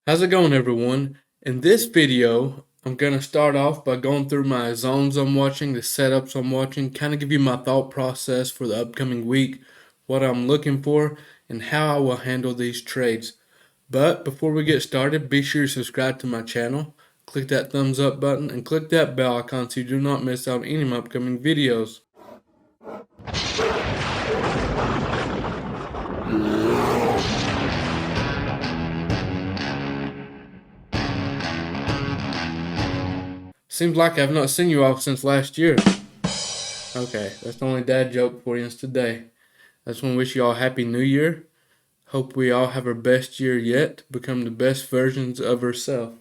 How's it going, everyone? In this video, I'm going to start off by going through my zones I'm watching, the setups I'm watching, kind of give you my thought process for the upcoming week, what I'm looking for, and how I will handle these trades. But before we get started, be sure to subscribe to my channel, click that thumbs up button, and click that bell icon so you do not miss out on any of my upcoming videos. Seems like I've not seen you all since last year. Okay, that's the only dad joke for you today. I just want to wish you all a happy new year. Hope we all have our best year yet, become the best versions of ourselves.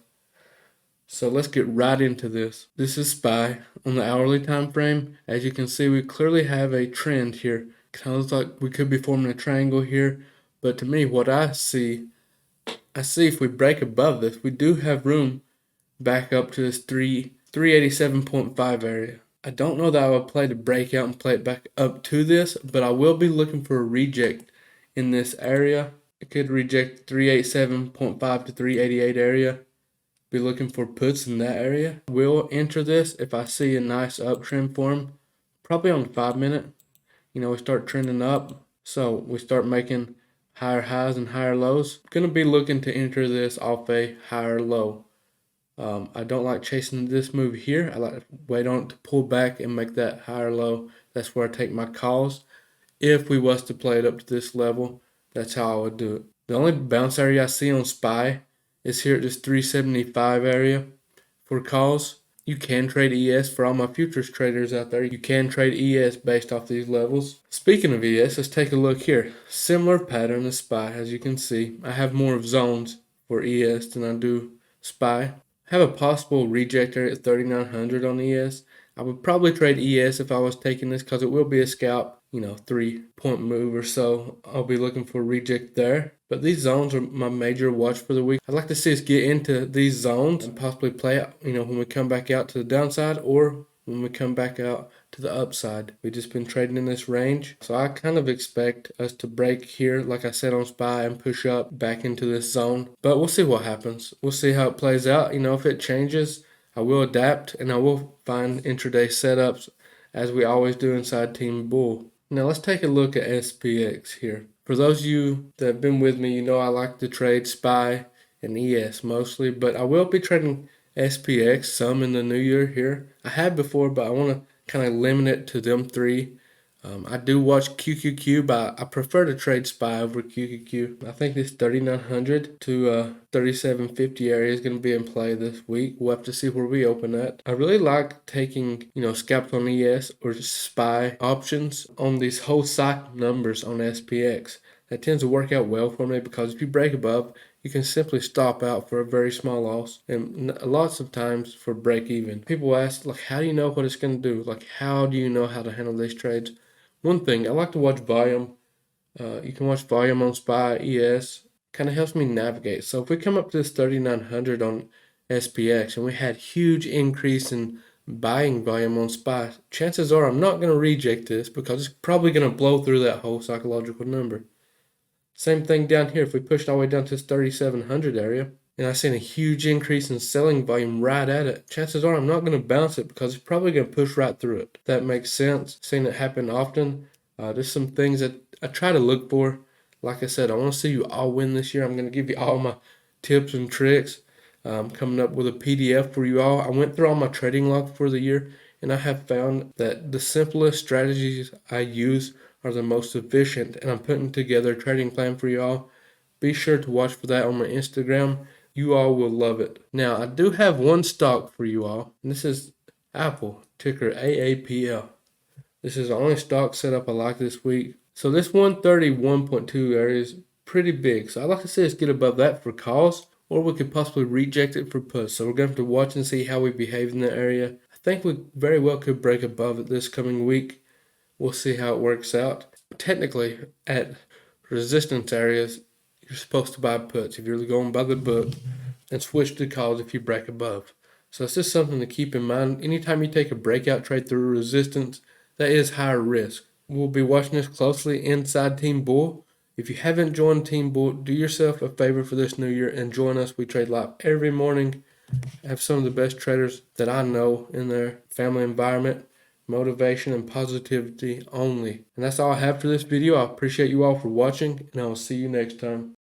So let's get right into this. This is SPY on the hourly time frame. As you can see, we clearly have a trend here. Kind of looks like we could be forming a triangle here, but to me, what I see if we break above this, we do have room back up to this 387.5 area. I don't know that I would play to break out and play it back up to this, but I will be looking for a reject in this area. It could reject 387.5 to 388 area. Be looking for puts in that area. Will enter this if I see a nice uptrend form, probably on the 5-minute. We start trending up, so we start making higher highs and higher lows. Gonna be looking to enter this off a higher low. I don't like chasing this move here. I like to wait on it to pull back and make that higher low. That's where I take my calls. If we was to play it up to this level, that's how I would do it. The only bounce area I see on SPY is here at this 375 area for calls. You can trade ES for all my futures traders out there. You can trade ES based off these levels. Speaking of ES, let's take a look here. Similar pattern as SPY, as you can see. I have more of zones for ES than I do SPY. Have a possible reject area at 3,900 on ES. I would probably trade ES if I was taking this because it will be a scalp, 3-point move or so. I'll be looking for a reject there. But these zones are my major watch for the week. I'd like to see us get into these zones and possibly play out, when we come back out to the downside or when we come back out to the upside. We've just been trading in this range. So I kind of expect us to break here, like I said on SPY, and push up back into this zone. But we'll see what happens. We'll see how it plays out. If it changes, I will adapt and I will find intraday setups as we always do inside Team Bull. Now let's take a look at SPX here. For those of you that have been with me, I like to trade SPY and ES mostly, but I will be trading SPX some in the new year here. I had before, but I want to kind of limit it to them three. I do watch QQQ, but I prefer to trade SPY over QQQ. I think this 3,900 to 3,750 area is going to be in play this week. We'll have to see where we open at. I really like taking, scalps on ES or SPY options on these whole cycle numbers on SPX. That tends to work out well for me because if you break above, you can simply stop out for a very small loss and lots of times for break even. People ask, how do you know what it's going to do? How do you know how to handle these trades? One thing, I like to watch volume. You can watch volume on SPY, ES. Kind of helps me navigate. So if we come up to this 3,900 on SPX and we had huge increase in buying volume on SPY, chances are I'm not going to reject this because it's probably going to blow through that whole psychological number. Same thing down here. If we pushed all the way down to this 3,700 area and I seen a huge increase in selling volume right at it, chances are I'm not going to bounce it because it's probably going to push right through it. That makes sense. Seen it happen often. There's some things that I try to look for. Like I said, I want to see you all win this year. I'm going to give you all my tips and tricks. Coming up with a PDF for you all. I went through all my trading log for the year, and I have found that the simplest strategies I use are the most efficient, and I'm putting together a trading plan for you all. Be sure to watch for that on my Instagram. You all will love it. Now, I do have one stock for you all, and this is Apple, ticker AAPL. This is the only stock setup I like this week. So this 131.2 area is pretty big. So I'd like to see us get above that for calls, or we could possibly reject it for puts. So we're going to have to watch and see how we behave in that area. I think we very well could break above it this coming week. We'll see how it works out. Technically, at resistance areas, you're supposed to buy puts if you're going by the book and switch to calls if you break above. So it's just something to keep in mind. Anytime you take a breakout trade through resistance, that is higher risk. We'll be watching this closely inside Team Bull. If you haven't joined Team Bull, do yourself a favor for this new year and join us. We trade live every morning. I have some of the best traders that I know in their family environment, motivation and positivity only. And that's all I have for this video. I appreciate you all for watching, and I will see you next time.